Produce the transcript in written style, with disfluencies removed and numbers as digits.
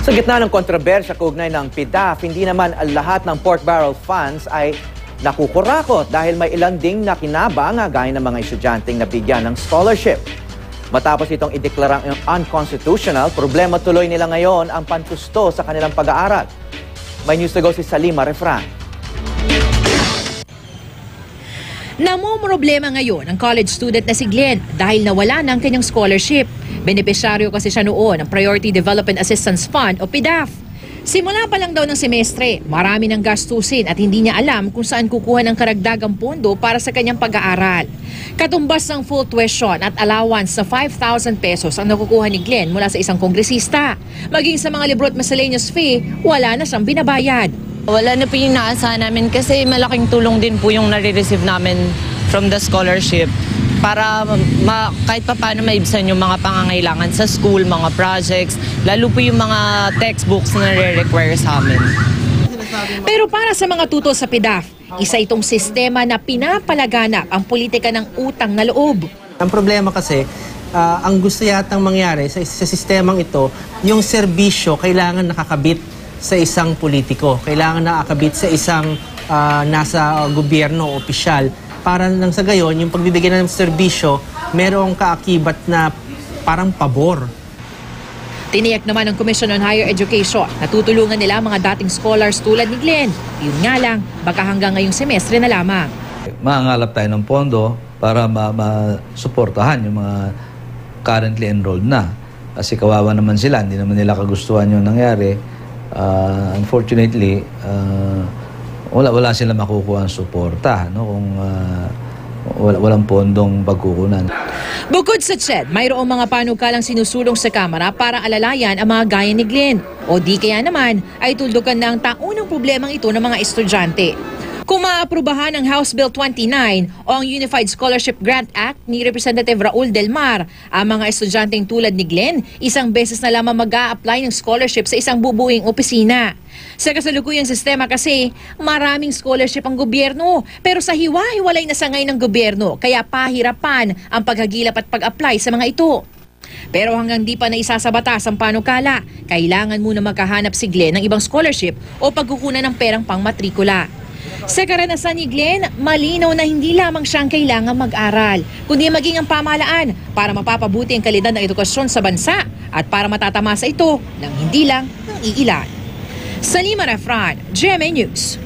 Sa gitna ng kontrobersya kaugnay ng PDAF, hindi naman lahat ng pork barrel funds ay nakukurakot dahil may ilan ding nakinabang gaya ng mga estudyanteng nabigyan ng scholarship. Matapos itong ideklarang unconstitutional, problema tuloy nila ngayon ang pantusto sa kanilang pag-aaral. May news to go si Salima Refran. Namumroblema ngayon ang college student na si Glenn dahil nawala ng kanyang scholarship. Benepisyaryo kasi siya noon ng Priority Development Assistance Fund o PDAF. Simula pa lang daw ng semestre, marami ng gastusin at hindi niya alam kung saan kukuha ng karagdagang pondo para sa kanyang pag-aaral. Katumbas ng full tuition at allowance sa 5,000 pesos ang nakukuha ni Glenn mula sa isang kongresista. Maging sa mga libro at miscellaneous fee, wala na siyang binabayad. Wala na po yung naasahan namin kasi malaking tulong din po yung nare-receive namin from the scholarship para kahit pa paano maibsan yung mga pangangailangan sa school, mga projects, lalo po yung mga textbooks na nare-require sa amin. Pero para sa mga tutol sa PDAF, isa itong sistema na pinapalaganap ang politika ng utang na loob. Ang problema kasi, ang gusto yatang mangyari sa sistemang ito, yung serbisyo kailangan nakakabit sa isang politiko, kailangan nakakabit sa isang nasa gobyerno o opisyal. Para nang sa gayon, yung pagbibigyan ng serbisyo, merong kaakibat na parang pabor. Tiniyak naman ng Commission on Higher Education na tutulungan nila mga dating scholars tulad ni Glenn. Yun nga lang, baka hanggang ngayong semestre na lamang. Mangangalap tayo ng pondo para masuportahan yung mga currently enrolled na. Kasi kawawa naman sila, hindi naman nila kagustuhan yung nangyari. Unfortunately, wala sila makukuha ang suporta, no? Kung walang pondong pagkukunan. Bukod sa CHED, mayroong mga panukalang sinusulong sa Kamara para alalayan ang mga gaya ni Glenn. O di kaya naman ay tuldukan na ang taunang problemang ito ng mga estudyante. Kung maaprubahan ng House Bill 29 o ang Unified Scholarship Grant Act ni Representative Raul Del Mar, ang mga estudyanteng tulad ni Glenn, isang beses na lamang mag-a-apply ng scholarship sa isang bubuing opisina. Sa kasalukuyang sistema kasi, maraming scholarship ang gobyerno, pero sa hiwa-hiwalay na sangay ng gobyerno, kaya pahirapan ang paghagilap at pag-apply sa mga ito. Pero hanggang di pa naisa sa batas ang panukala, kailangan muna magkahanap si Glenn ng ibang scholarship o pagkukunan ng perang pangmatrikula. Sa karanasan ni Glenn, malinaw na hindi lamang siyang kailangan mag-aral, kundi maging ang pamahalaan para mapapabuti ang kalidad ng edukasyon sa bansa at para matatamasa ito ng hindi lang ng iilan. Salima Refran, GMA News.